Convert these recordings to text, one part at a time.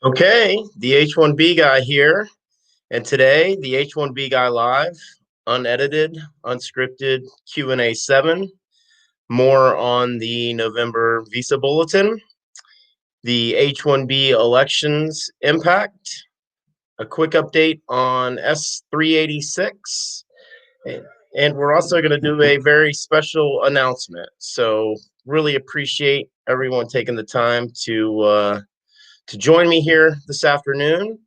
Okay, the H1B guy here, and today the H1B guy live, unedited, unscripted Q&A 7, more on the November Visa Bulletin, the H1B Elections Impact, a quick update on S386, and we're also going to do a very special announcement. So really appreciate everyone taking the time to join me here this afternoon.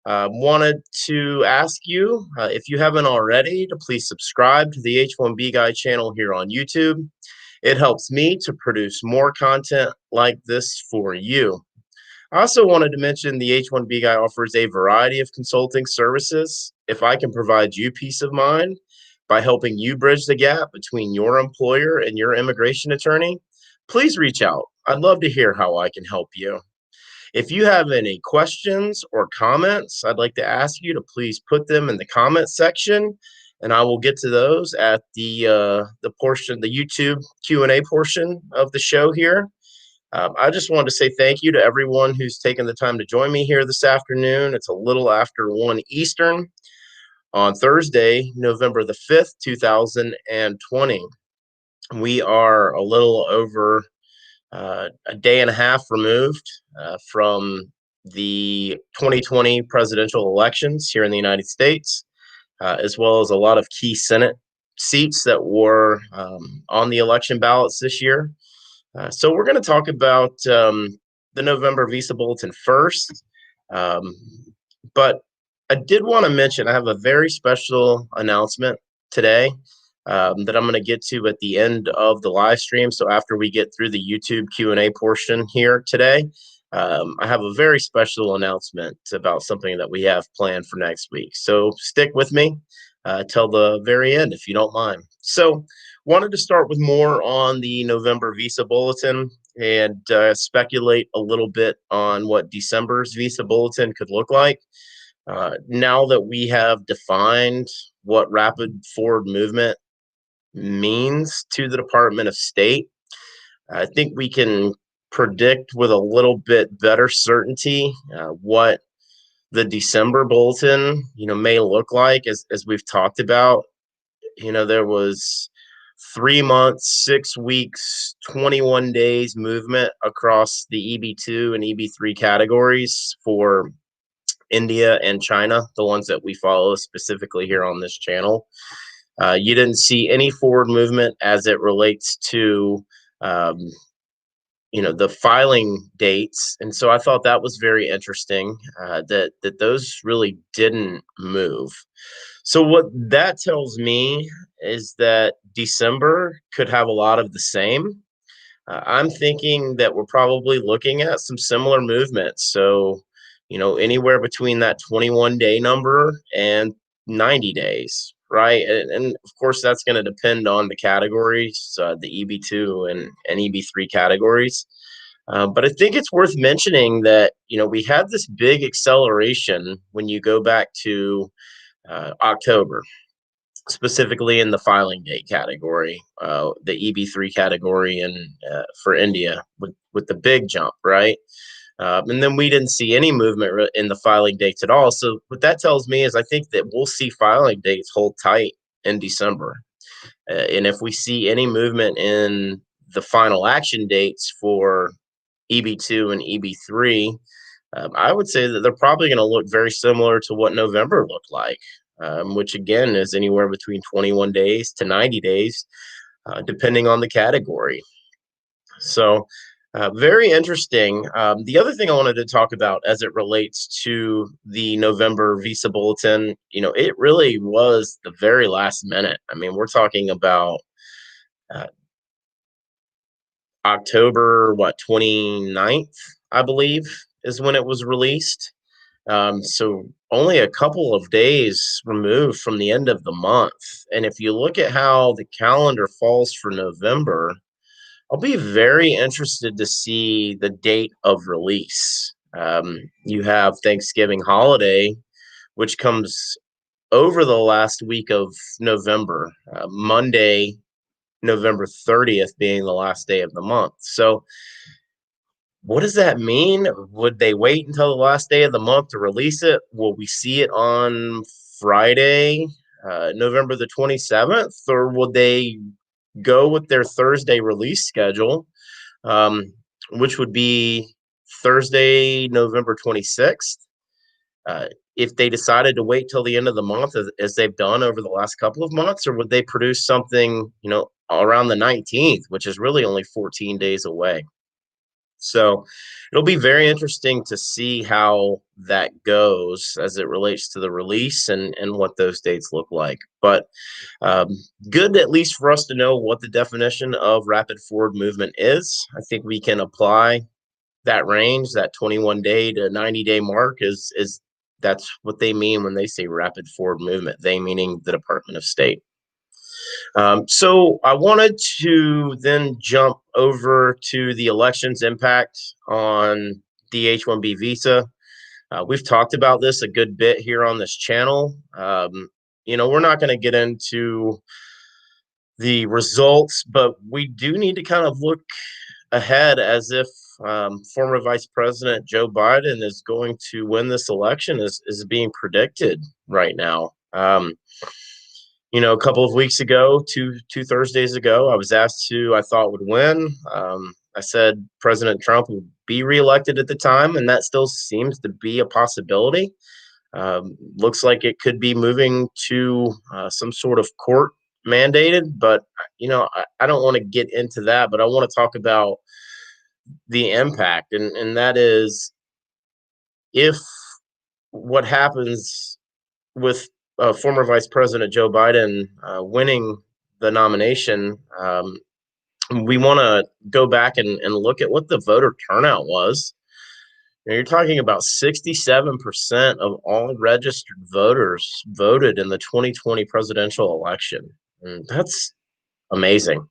Wanted to ask you, if you haven't already, to please subscribe to the H1B Guy channel here on YouTube. It helps me to produce more content like this for you. I also wanted to mention the H1B Guy offers a variety of consulting services. If I can provide you peace of mind by helping you bridge the gap between your employer and your immigration attorney, please reach out. I'd love to hear how I can help you. If you have any questions or comments, I'd like to ask you to please put them in the comments section, and I will get to those at the YouTube Q&A portion of the show here. I just wanted to say thank you to everyone who's taken the time to join me here this afternoon. It's a little after 1 Eastern on Thursday, November the 5th, 2020. We are a little over a day and a half removed from the 2020 presidential elections here in the United States, as well as a lot of key Senate seats that were on the election ballots this year. So we're going to talk about the November Visa Bulletin first. But I did want to mention I have a very special announcement today that I'm going to get to at the end of the live stream. So after we get through the YouTube Q&A portion here today, I have a very special announcement about something that we have planned for next week. So stick with me till the very end, if you don't mind. So wanted to start with more on the November Visa Bulletin and speculate a little bit on what December's Visa Bulletin could look like. Now that we have defined what rapid forward movement means to the Department of State, I think we can predict with a little bit better certainty what the December bulletin, may look like. As we've talked about, there was 3 months, 6 weeks, 21 days movement across the EB2 and EB3 categories for India and China, the ones that we follow specifically here on this channel. You didn't see any forward movement as it relates to, the filing dates. And so I thought that was very interesting that those really didn't move. So what that tells me is that December could have a lot of the same. I'm thinking that we're probably looking at some similar movements. So, anywhere between that 21-day number and 90 days. Right. And of course, that's going to depend on the categories, the EB2 and EB3 categories. But I think it's worth mentioning that, we had this big acceleration when you go back to October, specifically in the filing date category, the EB3 category, and for India with the big jump. Right. And then we didn't see any movement in the filing dates at all. So what that tells me is I think that we'll see filing dates hold tight in December. And if we see any movement in the final action dates for EB2 and EB3, I would say that they're probably going to look very similar to what November looked like, which again is anywhere between 21 days to 90 days, depending on the category. So very interesting. The other thing I wanted to talk about as it relates to the November Visa Bulletin, it really was the very last minute. I mean, we're talking about October, 29th, I believe, is when it was released. So only a couple of days removed from the end of the month. And if you look at how the calendar falls for November, I'll be very interested to see the date of release. You have Thanksgiving holiday, which comes over the last week of November, Monday, November 30th being the last day of the month. So What does that mean? Would they wait until the last day of the month to release it? Will we see it on Friday, November the 27th, or will they go with their Thursday release schedule, um, which would be Thursday, November 26th? Uh, if they decided to wait till the end of the month, as they've done over the last couple of months, or would they produce something, around the 19th, which is really only 14 days away? So it'll be very interesting to see how that goes as it relates to the release and what those dates look like. But um, good, at least for us to know what the definition of rapid forward movement is. I think we can apply that range, that 21-day to 90-day mark is that's what they mean when they say rapid forward movement. They meaning the Department of State. So I wanted to then jump over to the election's impact on the H-1B visa. We've talked about this a good bit here on this channel. We're not going to get into the results, but we do need to kind of look ahead as if former Vice President Joe Biden is going to win this election is being predicted right now. A couple of weeks ago, two Thursdays ago, I was asked who I thought would win. I said President Trump would be reelected at the time, and that still seems to be a possibility. Looks like it could be moving to some sort of court mandated, but I don't want to get into that. But I want to talk about the impact, and that is if what happens with former Vice President Joe Biden winning the nomination, we want to go back and look at what the voter turnout was. You're talking about 67% of all registered voters voted in the 2020 presidential election. And that's amazing.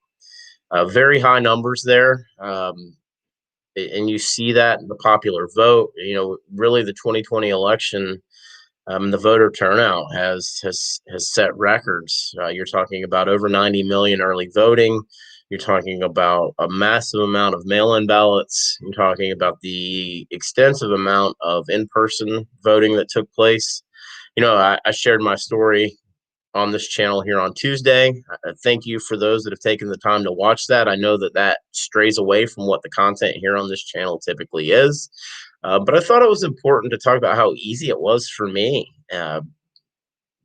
Very high numbers there. And you see that in the popular vote. Really the 2020 election, the voter turnout has set records. You're talking about over 90 million early voting. You're talking about a massive amount of mail-in ballots. You're talking about the extensive amount of in-person voting that took place. I shared my story on this channel here on Tuesday. Thank you for those that have taken the time to watch that. I know that strays away from what the content here on this channel typically is. But I thought it was important to talk about how easy it was for me.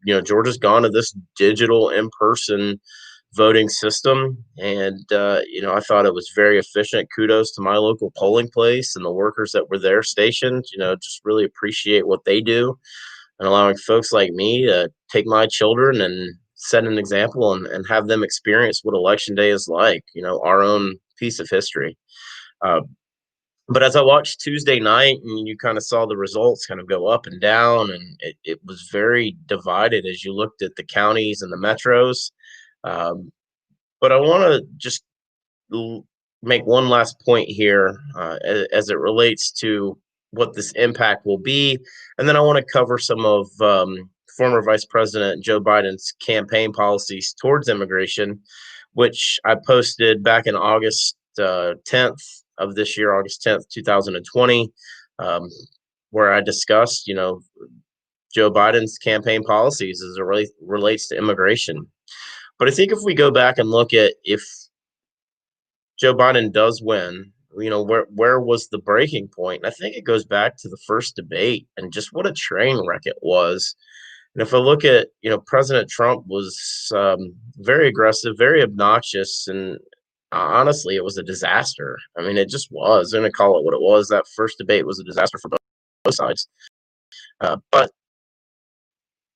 Georgia's gone to this digital in-person voting system, and I thought it was very efficient. Kudos to my local polling place and the workers that were there stationed. Just really appreciate what they do and allowing folks like me to take my children and set an example and have them experience what election day is like, our own piece of history. But as I watched Tuesday night and you kind of saw the results kind of go up and down, and it was very divided as you looked at the counties and the metros. But I want to just make one last point here as it relates to what this impact will be. And then I want to cover some of former Vice President Joe Biden's campaign policies towards immigration, which I posted back in August 10th of this year, August 10th, 2020, where I discussed, Joe Biden's campaign policies as it relates to immigration. But I think if we go back and look at if Joe Biden does win, where was the breaking point? And I think it goes back to the first debate and just what a train wreck it was. And if I look at, President Trump was very aggressive, very obnoxious, and honestly, it was a disaster. I mean, it just was. I'm going to call it what it was. That first debate was a disaster for both sides. But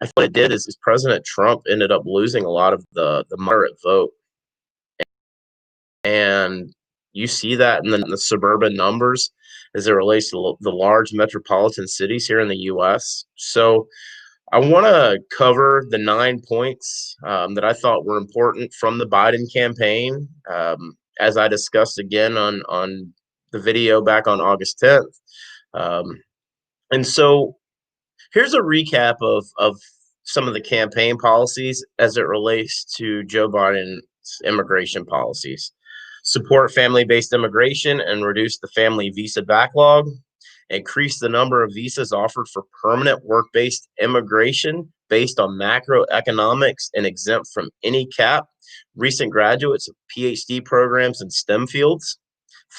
I think what it did is President Trump ended up losing a lot of the moderate vote. And you see that in the suburban numbers as it relates to the large metropolitan cities here in the U.S. So I want to cover the 9 points that I thought were important from the Biden campaign, as I discussed again on the video back on August 10th. And so here's a recap of some of the campaign policies as it relates to Joe Biden's immigration policies. support family-based immigration and reduce the family visa backlog, increase the number of visas offered for permanent work-based immigration based on macroeconomics and exempt from any cap recent graduates of PhD programs in STEM fields.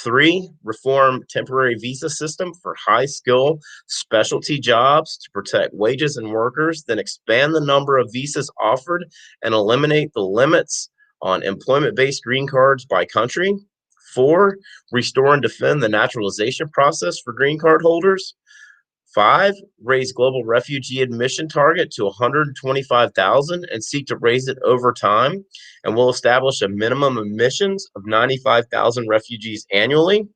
3, reform temporary visa system for high skill specialty jobs to protect wages and workers, then expand the number of visas offered and eliminate the limits on employment-based green cards by country. 4, restore and defend the naturalization process for green card holders. 5, raise global refugee admission target to 125,000 and seek to raise it over time, and will establish a minimum admissions of 95,000 refugees annually.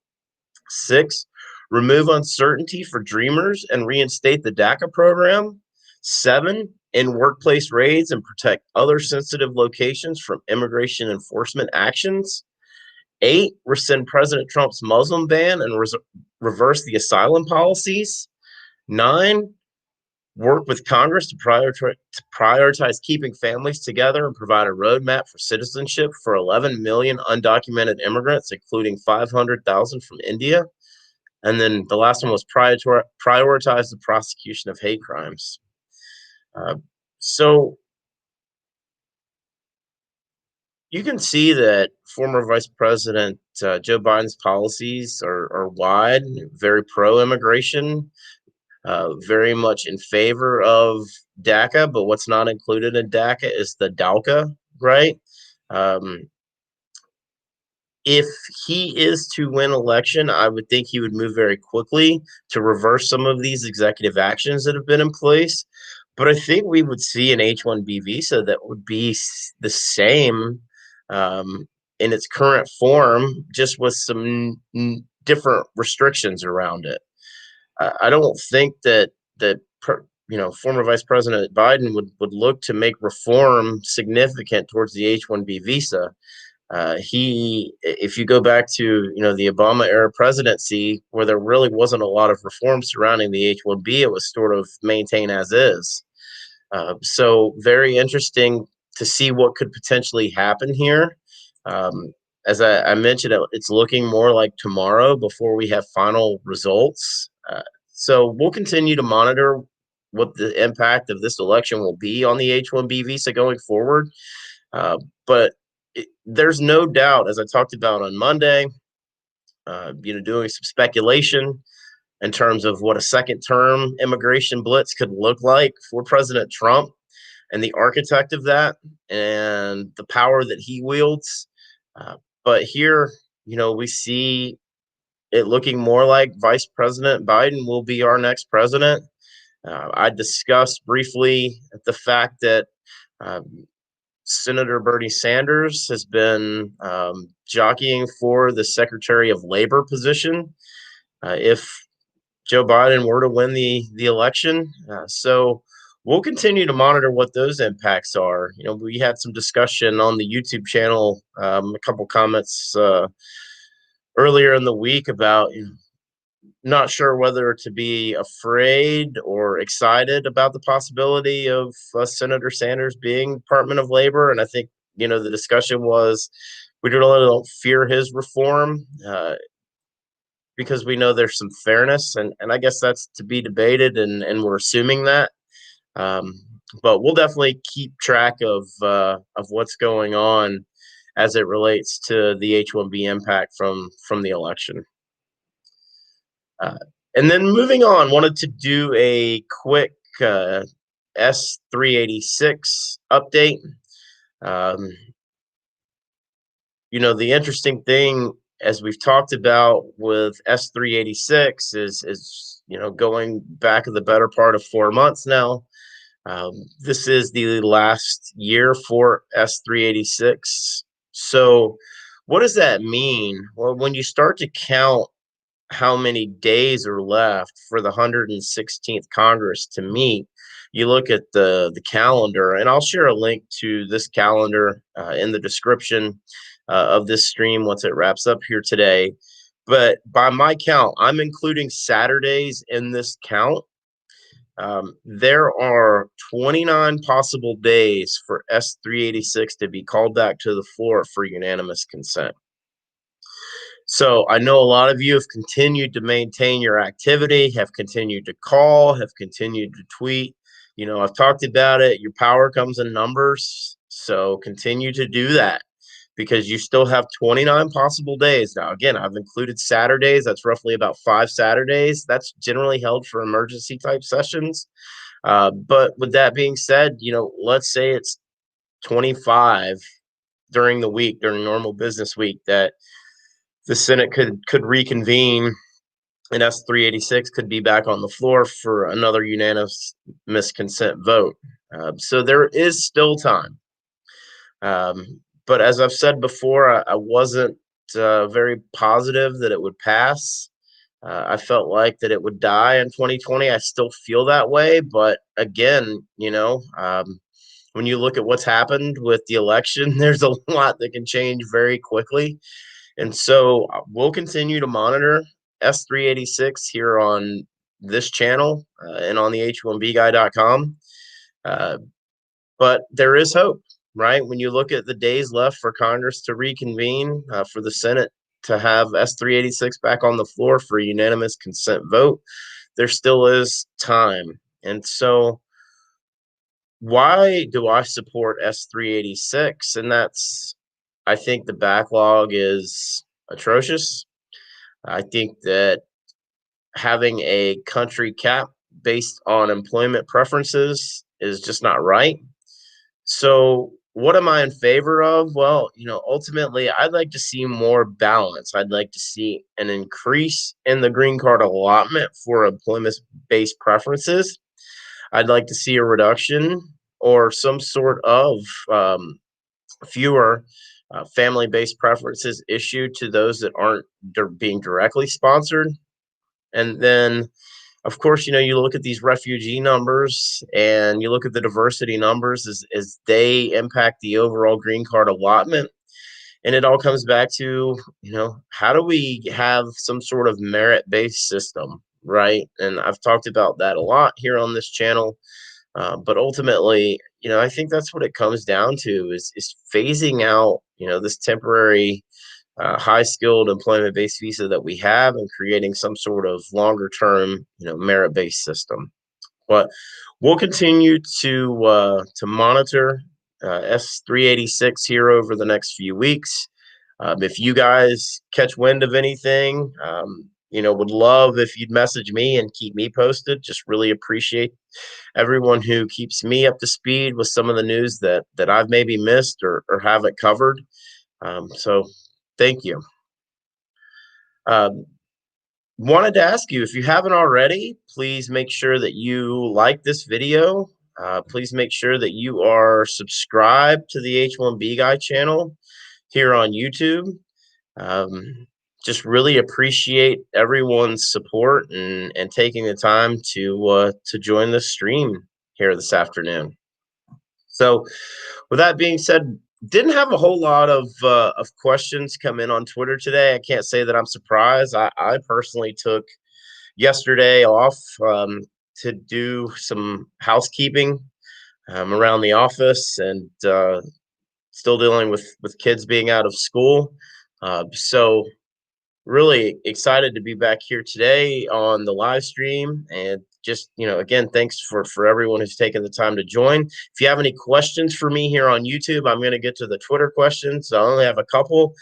6, remove uncertainty for dreamers and reinstate the DACA program. 7, end workplace raids and protect other sensitive locations from immigration enforcement actions. 8, rescind President Trump's Muslim ban and reverse the asylum policies. 9, work with Congress to prioritize keeping families together and provide a roadmap for citizenship for 11 million undocumented immigrants, including 500,000 from India. And then the last one was prioritize the prosecution of hate crimes. So you can see that former Vice President Joe Biden's policies are wide, very pro-immigration, very much in favor of DACA, but what's not included in DACA is the DALCA, right? If he is to win election, I would think he would move very quickly to reverse some of these executive actions that have been in place. But I think we would see an H-1B visa that would be the same in its current form, just with some different restrictions around it. I don't think that former Vice President Biden would look to make reform significant towards the H-1B visa. If you go back to the Obama era presidency, where there really wasn't a lot of reform surrounding the H-1B, it was sort of maintain as is. So very interesting to see what could potentially happen here. As I mentioned, it's looking more like tomorrow before we have final results. So we'll continue to monitor what the impact of this election will be on the H-1B visa going forward. But there's no doubt, as I talked about on Monday, doing some speculation in terms of what a second term immigration blitz could look like for President Trump and the architect of that and the power that he wields. But here, we see it looking more like Vice President Biden will be our next president. I discussed briefly the fact that Senator Bernie Sanders has been jockeying for the Secretary of Labor position if Joe Biden were to win the election. So we'll continue to monitor what those impacts are. We had some discussion on the YouTube channel, a couple comments earlier in the week about not sure whether to be afraid or excited about the possibility of Senator Sanders being Department of Labor. And I think, the discussion was we really don't fear his reform because we know there's some fairness. And I guess that's to be debated, and we're assuming that. But we'll definitely keep track of what's going on as it relates to the H-1B impact from the election. And then moving on, wanted to do a quick S386 update. The interesting thing, as we've talked about with S386, is going back the better part of 4 months now. This is the last year for S386. So what does that mean? Well, when you start to count how many days are left for the 116th Congress to meet, you look at the calendar, and I'll share a link to this calendar in the description of this stream once it wraps up here today. But by my count, I'm including Saturdays in this count. There are 29 possible days for S386 to be called back to the floor for unanimous consent. So I know a lot of you have continued to maintain your activity, have continued to call, have continued to tweet. I've talked about it. Your power comes in numbers. So continue to do that because you still have 29 possible days. Now, again, I've included Saturdays. That's roughly about 5 Saturdays. That's generally held for emergency type sessions. But with that being said, let's say it's 25 during the week, during normal business week, that the Senate could reconvene and S386 could be back on the floor for another unanimous consent vote. So there is still time. But as I've said before, I wasn't very positive that it would pass. I felt like that it would die in 2020. I still feel that way. But again, when you look at what's happened with the election, there's a lot that can change very quickly. And so we'll continue to monitor S386 here on this channel and on the H1BGuy.com. But there is hope, right? When you look at the days left for Congress to reconvene, for the Senate to have S386 back on the floor for a unanimous consent vote, there still is time. And so why do I support S386? And I think the backlog is atrocious. I think that having a country cap based on employment preferences is just not right. So, what am I in favor of? Well, ultimately, I'd like to see more balance. I'd like to see an increase in the green card allotment for employment based preferences. I'd like to see a reduction or some sort of fewer family-based preferences issued to those that aren't being directly sponsored. And then, of course, you look at these refugee numbers and you look at the diversity numbers as they impact the overall green card allotment. And it all comes back to, how do we have some sort of merit-based system, right? And I've talked about that a lot here on this channel. But ultimately, I think that's what it comes down to is phasing out, this temporary high-skilled employment-based visa that we have and creating some sort of longer-term, merit-based system. But we'll continue to monitor S386 here over the next few weeks. If you guys catch wind of anything, would love if you'd message me and keep me posted. Just really appreciate everyone who keeps me up to speed with some of the news that I've maybe missed or haven't covered. So thank you. Wanted to ask you, if you haven't already, please make sure that you like this video. Please make sure that you are subscribed to the H1B Guy channel here on YouTube. Just really appreciate everyone's support and taking the time to join the stream here this afternoon. So with that being said, didn't have a whole lot of questions come in on Twitter today. I can't say that I'm surprised. I personally took yesterday off to do some housekeeping around the office and still dealing with kids being out of school. So really excited to be back here today on the live stream. And just, again, thanks for everyone who's taken the time to join. If you have any questions for me here on YouTube, I'm going to get to the Twitter questions. I only have a couple.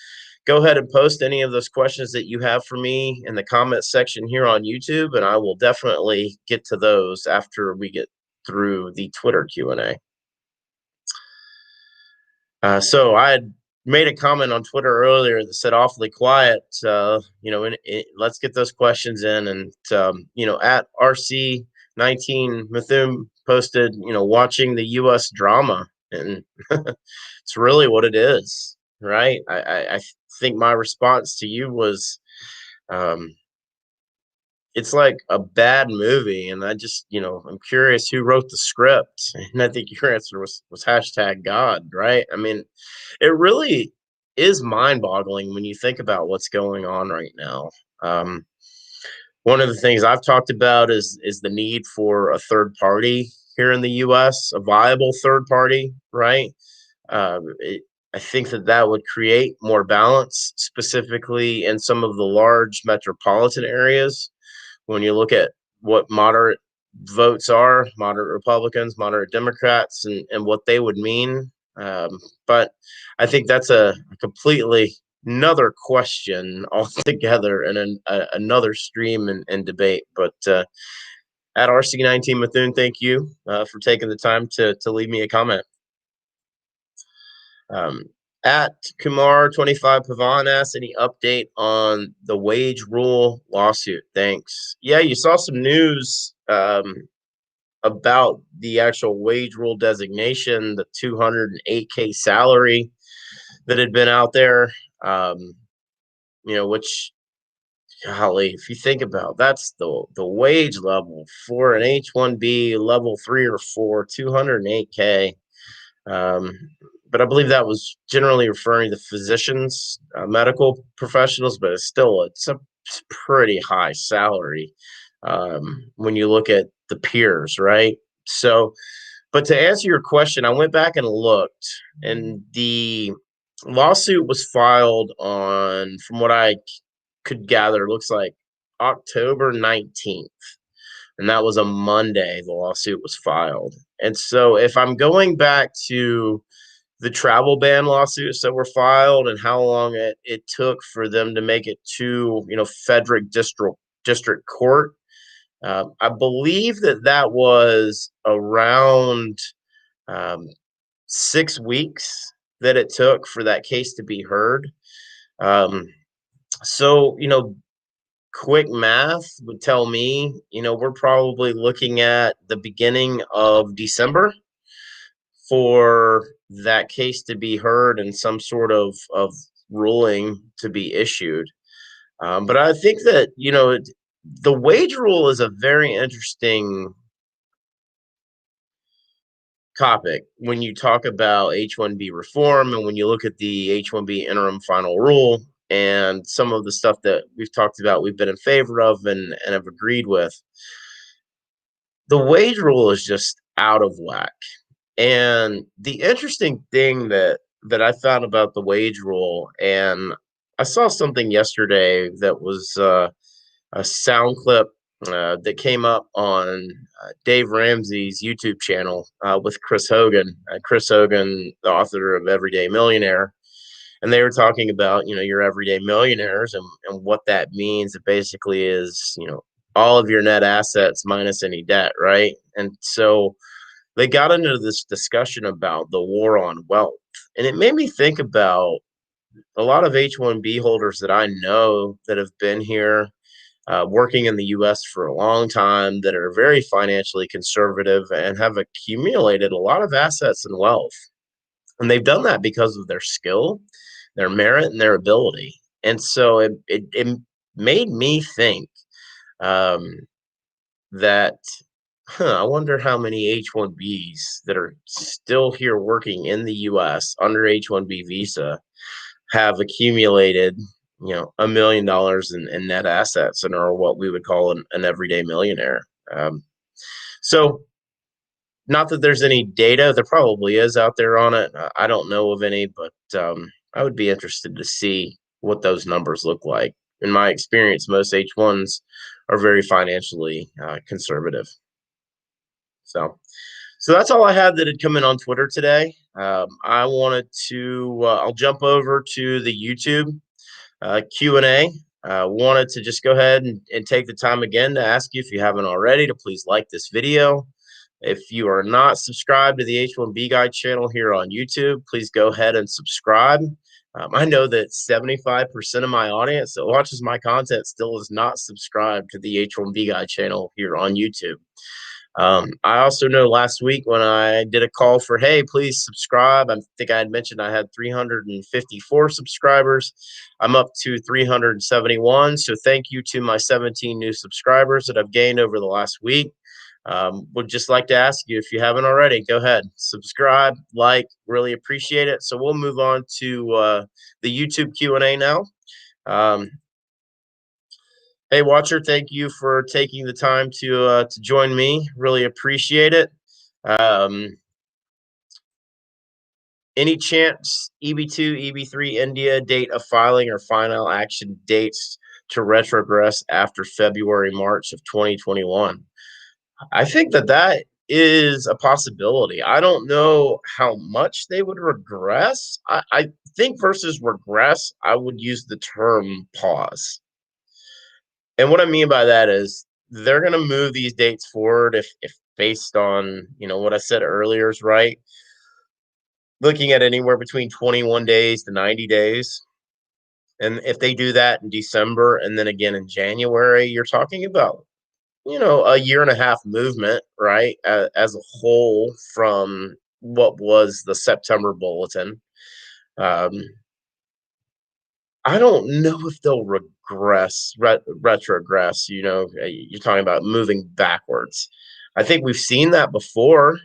Go ahead and post any of those questions that you have for me in the comments section here on YouTube, and I will definitely get to those after we get through the Twitter Q&A. So I had made a comment on Twitter earlier that said awfully quiet. Let's get those questions in. And, at RC19 Mithun posted, watching the U.S. drama. And it's really what it is, right? I think my response to you was, it's like a bad movie. And I just, I'm curious who wrote the script. And I think your answer was #God, right? I mean, it really is mind-boggling when you think about what's going on right now. One of the things I've talked about is the need for a third party here in the U.S., a viable third party, right? I think that that would create more balance, specifically in some of the large metropolitan areas. When you look at what moderate votes are, moderate Republicans, moderate Democrats, and what they would mean. But I think that's a completely another question altogether and another stream and debate. But at RC19 Methune, thank you for taking the time to leave me a comment. Um, at Kumar25 Pavan asks, any update on the wage rule lawsuit? Thanks. Yeah, you saw some news about the actual wage rule designation, the 208K salary that had been out there. Which, golly, if you think about, that's the wage level for an H1B level 3 or 4, 208K. But I believe that was generally referring to physicians, medical professionals, but it's a pretty high salary when you look at the peers, right? So, but to answer your question, I went back and looked, and the lawsuit was filed on, from what I could gather, looks like October 19th. And that was a Monday the lawsuit was filed. And so if I'm going back to the travel ban lawsuits that were filed and how long it took for them to make it to, Frederick District Court, I believe that was around 6 weeks that it took for that case to be heard. So, quick math would tell me, we're probably looking at the beginning of December for that case to be heard and some sort of ruling to be issued. But I think that, the wage rule is a very interesting topic when you talk about H1B reform and when you look at the H1B interim final rule and some of the stuff that we've talked about, we've been in favor of and have agreed with. The wage rule is just out of whack. And the interesting thing that I found about the wage rule, and I saw something yesterday that was a sound clip that came up on Dave Ramsey's YouTube channel with Chris Hogan. Chris Hogan, the author of Everyday Millionaire, and they were talking about your everyday millionaires and what that means. It basically is all of your net assets minus any debt, right? And so they got into this discussion about the war on wealth, and it made me think about a lot of H1B holders that I know that have been here working in the US for a long time, that are very financially conservative and have accumulated a lot of assets and wealth. And they've done that because of their skill, their merit, and their ability. And so it made me think that, I wonder how many H1Bs that are still here working in the US under H1B visa have accumulated $1 million in net assets and are what we would call an everyday millionaire. So not that there's any data, there probably is out there on it. I don't know of any, but I would be interested to see what those numbers look like. In my experience, most H1s are very financially conservative. So that's all I had that had come in on Twitter today. I wanted to, I'll jump over to the YouTube Q&A. Wanted to just go ahead and take the time again to ask you, if you haven't already, to please like this video. If you are not subscribed to the H1B Guy channel here on YouTube, please go ahead and subscribe. I know that 75% of my audience that watches my content still is not subscribed to the H1B Guy channel here on YouTube. I also know last week when I did a call for, hey, please subscribe, I think I had mentioned I had 354 subscribers. I'm up to 371. So thank you to my 17 new subscribers that I've gained over the last week. Would just like to ask you, if you haven't already, go ahead, subscribe, like, really appreciate it. So we'll move on to the YouTube Q&A now. Hey, Watcher, thank you for taking the time to join me. Really appreciate it. Any chance EB2, EB3 India date of filing or final action dates to retrogress after February, March of 2021? I think that is a possibility. I don't know how much they would regress. I think versus regress, I would use the term pause. And what I mean by that is they're going to move these dates forward if based on, what I said earlier is right, looking at anywhere between 21 days to 90 days. And if they do that in December and then again in January, you're talking about, a year and a half movement, right? As a whole from what was the September bulletin. Um, I don't know if they'll retrogress. You're talking about moving backwards. I think we've seen that before.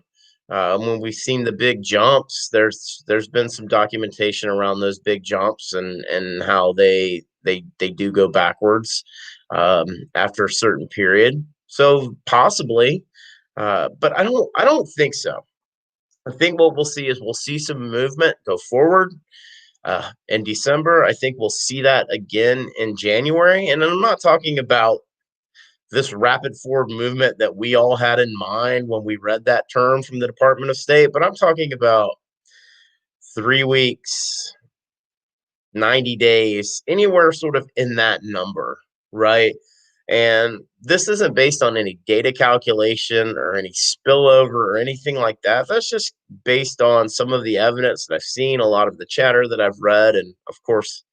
When we've seen the big jumps, there's been some documentation around those big jumps and how they do go backwards after a certain period. So possibly, but I don't think so. I think what we'll see is we'll see some movement go forward in December. I think we'll see that again in January. And I'm not talking about this rapid forward movement that we all had in mind when we read that term from the Department of State, but I'm talking about 3 weeks, 90 days, anywhere sort of in that number, right? And this isn't based on any data calculation or any spillover or anything like that. That's just based on some of the evidence that I've seen, a lot of the chatter that I've read, and of course,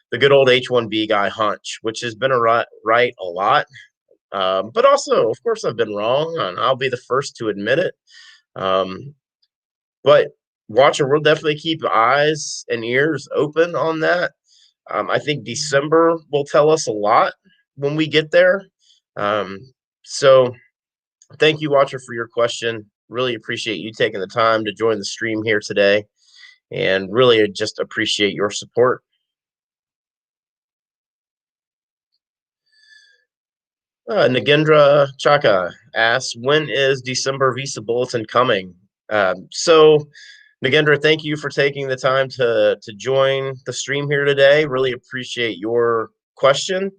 the good old H1B guy hunch, which has been right a lot. But also, of course, I've been wrong, and I'll be the first to admit it. Um, but Watcher, we'll definitely keep eyes and ears open on that. I think December will tell us a lot when we get there. Um, so thank you, Watcher, for your question. Really appreciate you taking the time to join the stream here today, and really just appreciate your support. Nagendra Chaka asks, when is December Visa Bulletin coming? So Nagendra, thank you for taking the time to join the stream here today. Really appreciate your question.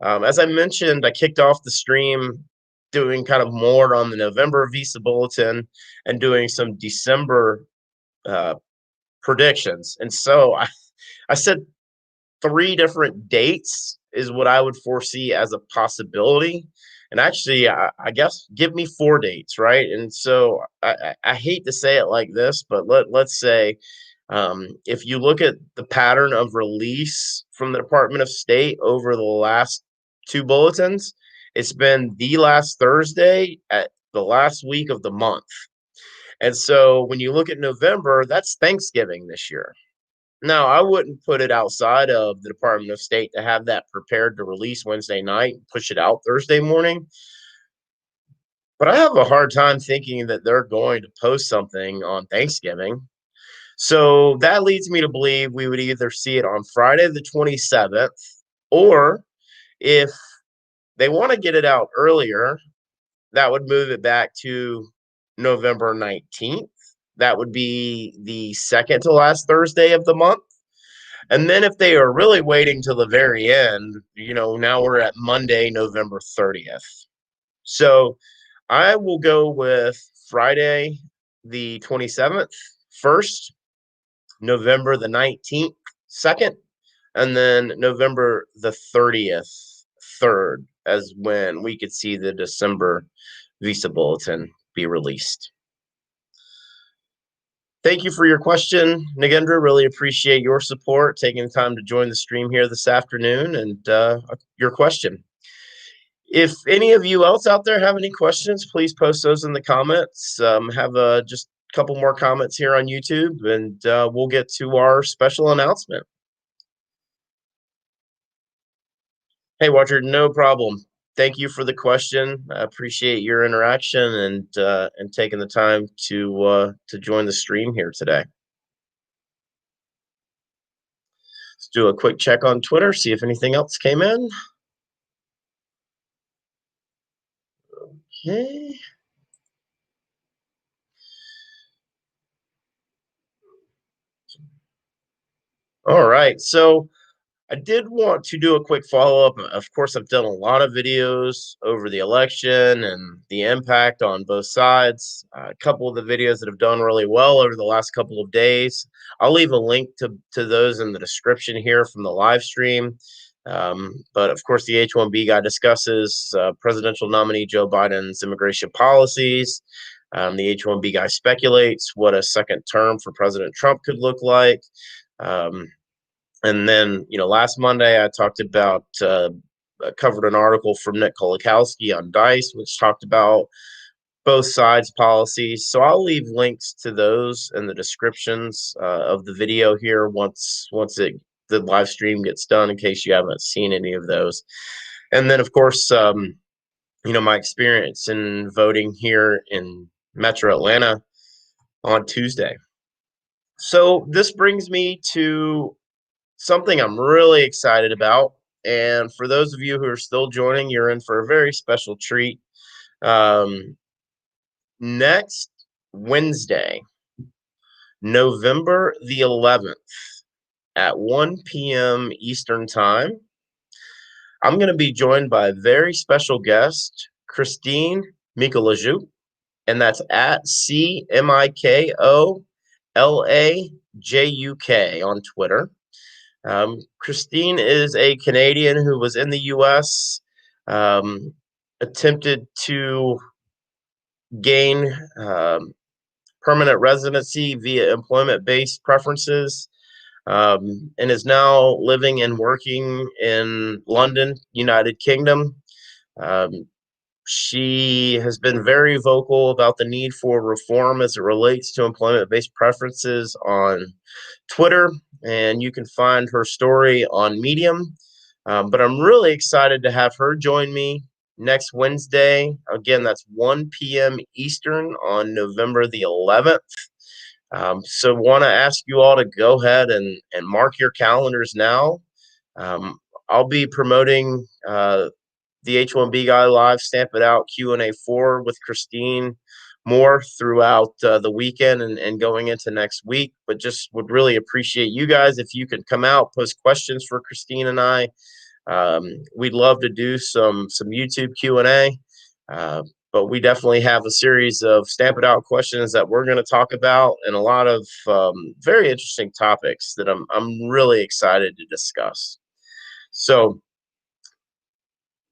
As I mentioned, I kicked off the stream doing kind of more on the November Visa Bulletin and doing some December uh, predictions. And so I said 3 different dates is what I would foresee as a possibility. And actually, I guess give me 4 dates, right? And so I hate to say it like this, but let's say if you look at the pattern of release from the Department of State over the last 2 bulletins, it's been the last Thursday at the last week of the month. And so when you look at November, that's Thanksgiving this year. Now, I wouldn't put it outside of the Department of State to have that prepared to release Wednesday night, push it out Thursday morning. But I have a hard time thinking that they're going to post something on Thanksgiving. So that leads me to believe we would either see it on Friday the 27th, or if they want to get it out earlier, that would move it back to November 19th. That would be the second to last Thursday of the month. And then if they are really waiting till the very end, now we're at Monday, November 30th. So I will go with Friday the 27th first, November the 19th second, and then November the 30th third, as when we could see the December Visa Bulletin be released. Thank you for your question, Nagendra. Really appreciate your support, taking the time to join the stream here this afternoon, and your question. If any of you else out there have any questions, please post those in the comments. Have just a couple more comments here on YouTube, and we'll get to our special announcement. Hey, Watcher, no problem. Thank you for the question. I appreciate your interaction and taking the time to join the stream here today. Let's do a quick check on Twitter, see if anything else came in. Okay. All right. So I did want to do a quick follow-up. Of course, I've done a lot of videos over the election and the impact on both sides. A couple of the videos that have done really well over the last couple of days. I'll leave a link to those in the description here from the live stream. But of course, the H1B guy discusses presidential nominee Joe Biden's immigration policies. The H1B guy speculates what a second term for President Trump could look like. Um, and then, last Monday I talked about, I covered an article from Nick Kolakowski on Dice, which talked about both sides' policies. So I'll leave links to those in the descriptions of the video here the live stream gets done, in case you haven't seen any of those. And then, of course, my experience in voting here in Metro Atlanta on Tuesday. So this brings me to something I'm really excited about. And for those of you who are still joining, you're in for a very special treat. Next Wednesday, November the 11th at 1 p.m. Eastern Time, I'm going to be joined by a very special guest, Christine Mikolajczuk, and that's at CMIKOLAJUK on Twitter. Christine is a Canadian who was in the U.S., attempted to gain permanent residency via employment-based preferences, and is now living and working in London, United Kingdom. She has been very vocal about the need for reform as it relates to employment-based preferences on Twitter, and you can find her story on Medium. But I'm really excited to have her join me next Wednesday. Again, that's 1 p.m. Eastern on November the 11th. So want to ask you all to go ahead and mark your calendars now. I'll be promoting the H1B Guy Live Stamp It Out Q&A 4 with Christine more throughout the weekend and going into next week. But just would really appreciate you guys if you could come out, post questions for Christine and I. We'd love to do some YouTube Q&A. But we definitely have a series of Stamp It Out questions that we're going to talk about, and a lot of very interesting topics that I'm really excited to discuss. So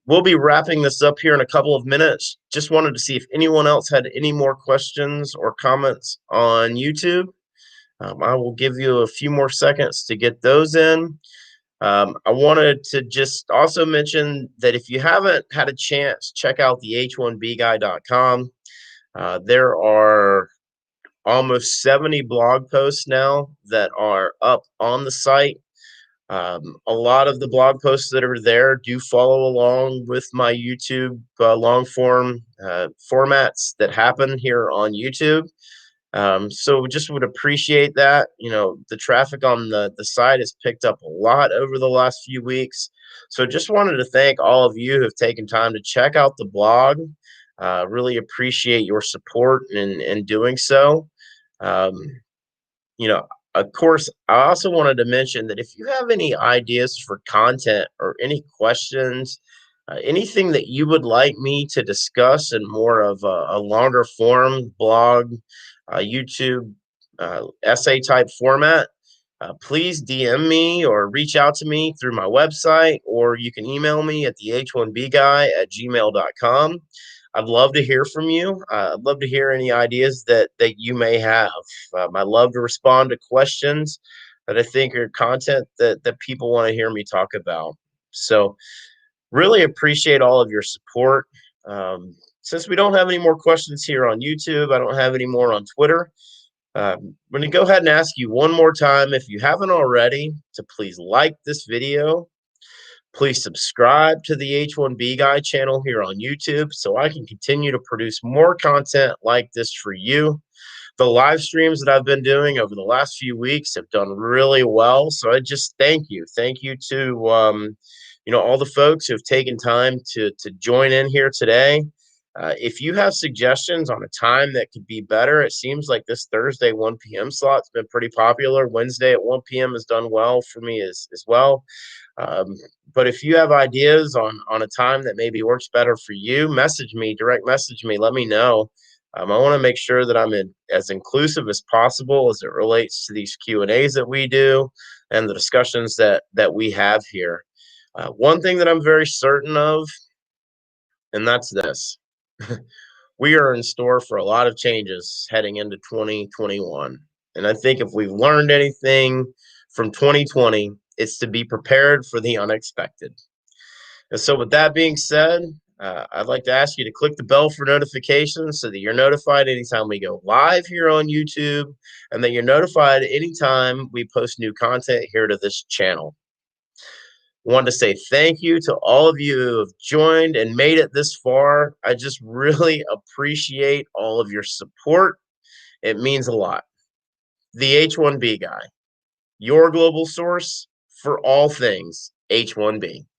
we'll be wrapping this up here in a couple of minutes. Just wanted to see if anyone else had any more questions or comments on YouTube. I will give you a few more seconds to get those in. I wanted to just also mention that if you haven't had a chance, check out the H1BGuy.com. There are almost 70 blog posts now that are up on the site. A lot of the blog posts that are there do follow along with my YouTube long form formats that happen here on YouTube. So just would appreciate that. The traffic on the site has picked up a lot over the last few weeks. So just wanted to thank all of you who have taken time to check out the blog. Really appreciate your support in doing so. Of course, I also wanted to mention that if you have any ideas for content or any questions, anything that you would like me to discuss in more of a longer form blog, YouTube essay type format, please DM me or reach out to me through my website, or you can email me at the h1bguy@gmail.com. I'd love to hear from you. I'd love to hear any ideas that you may have. I love to respond to questions that I think are content that people want to hear me talk about. So really appreciate all of your support. Since we don't have any more questions here on YouTube, I don't have any more on Twitter. I'm going to go ahead and ask you one more time, if you haven't already, to please like this video. Please subscribe to the H1B Guy channel here on YouTube so I can continue to produce more content like this for you. The live streams that I've been doing over the last few weeks have done really well. So I just thank you. Thank you to all the folks who have taken time to join in here today. If you have suggestions on a time that could be better, it seems like this Thursday 1 p.m. slot's been pretty popular. Wednesday at 1 p.m. has done well for me as well. Um, but if you have ideas on a time that maybe works better for you, message me, direct message me, let me know. I want to make sure that I'm as inclusive as possible as it relates to these Q&As that we do and the discussions that we have here. One thing that I'm very certain of, and that's this. We are in store for a lot of changes heading into 2021. And I think if we've learned anything from 2020, it's to be prepared for the unexpected. And so, with that being said, I'd like to ask you to click the bell for notifications so that you're notified anytime we go live here on YouTube and that you're notified anytime we post new content here to this channel. Want to say thank you to all of you who have joined and made it this far. I just really appreciate all of your support. It means a lot. The H1B Guy, your global source for all things H1B.